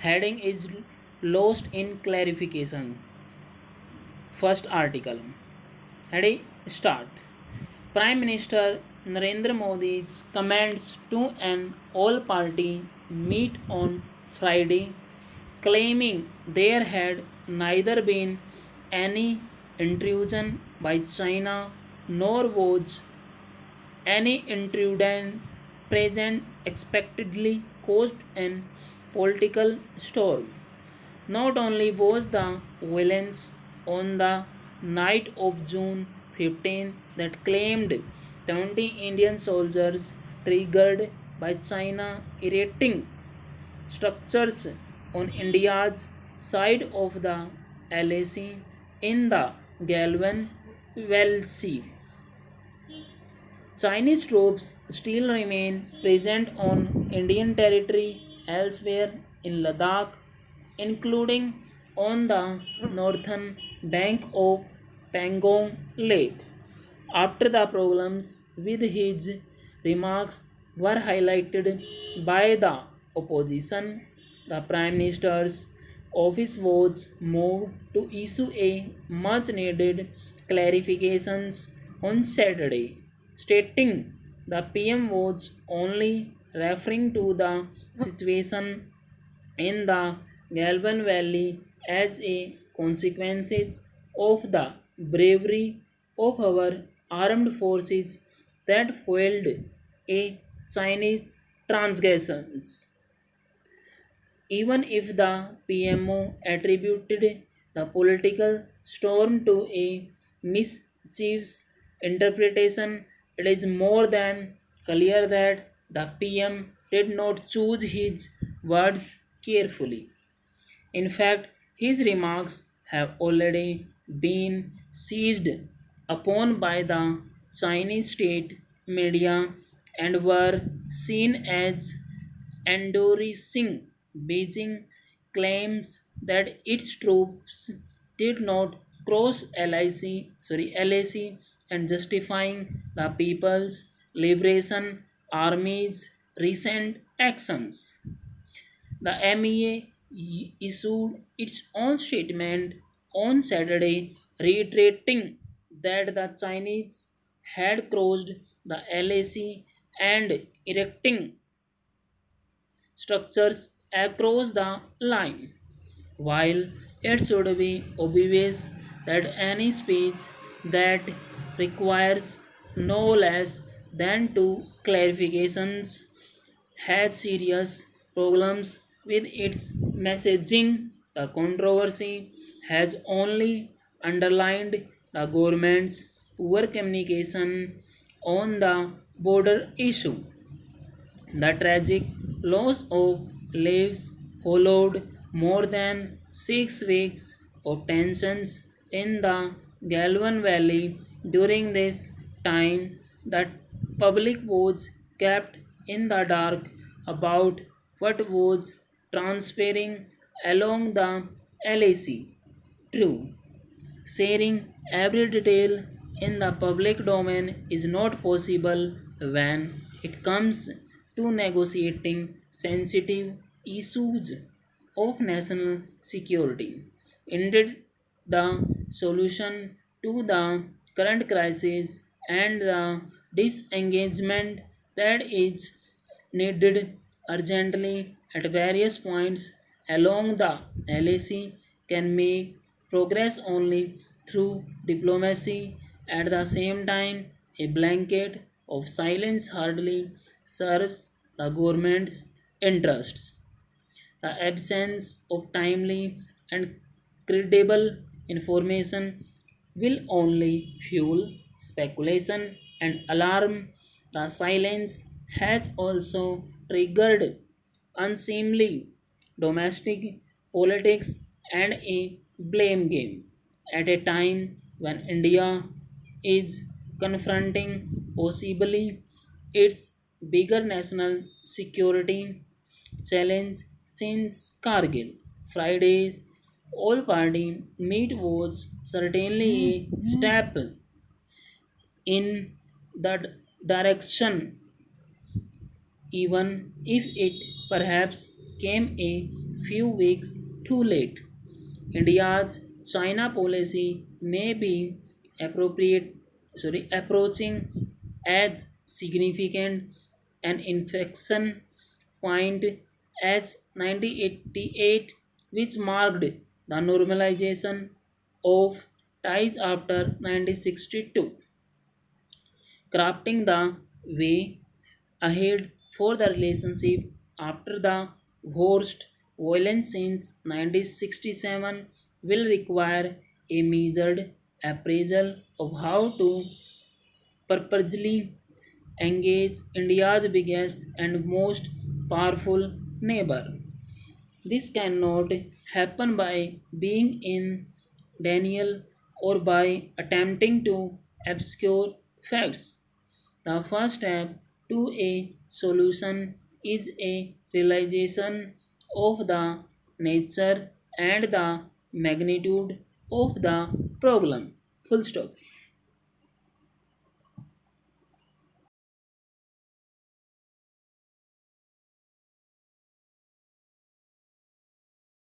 Heading is lost in clarification. First article. Ready? Start. Prime Minister Narendra Modi's comments to an all party meet on Friday, claiming there had neither been any intrusion by China nor was any intrusion present expectedly caused an political storm. Not only was the violence on the night of June 15 that claimed 20 Indian soldiers triggered by China erecting structures on India's side of the LAC in the Galvan Valley. Chinese troops still remain present on Indian territory elsewhere in Ladakh, including on the northern bank of Pangong Lake. After the problems with his remarks were highlighted by the opposition, the Prime Minister's office was moved to issue a much needed clarifications on Saturday, stating the PM was only referring to the situation in the Galvan Valley as a consequence of the bravery of our armed forces that foiled a Chinese transgressions. Even if the PMO attributed the political storm to a mischievous interpretation, it is more than clear that the PM did not choose his words carefully. In fact, his remarks have already been seized upon by the Chinese state media and were seen as endorsing Beijing claims that its troops did not cross LAC and justifying the People's Liberation Army's recent actions. The MEA issued its own statement on Saturday, reiterating that the Chinese had crossed the LAC and erecting structures across the line. While it should be obvious that any speech that requires no less than two clarifications has serious problems with its messaging, the controversy has only underlined the government's poor communication on the border issue. The tragic loss of lives followed more than 6 weeks of tensions in the Galvan Valley. During this time, the public was kept in the dark about what was transpiring along the LAC. True, sharing every detail in the public domain is not possible when it comes to negotiating sensitive issues of national security. Indeed, the solution to the current crisis and the disengagement that is needed urgently at various points along the LAC can make progress only through diplomacy. At the same time, a blanket of silence hardly serves the government's interests. The absence of timely and credible information will only fuel speculation and alarm. The silence has also triggered unseemly domestic politics and a blame game at a time when India is confronting possibly its bigger national security challenge since Kargil. Friday's all party meet was certainly a step in that direction, even if it perhaps came a few weeks too late. India's China policy may be approaching as significant an inflection point as 1988, which marked the normalization of ties after 1962, crafting the way ahead for the relationship after the worst violence since 1967 will require a measured appraisal of how to purposely engage India's biggest and most powerful neighbor. This cannot happen by being in denial or by attempting to obscure facts. The first step to a solution is a realization of the nature and the magnitude of the problem. Full stop.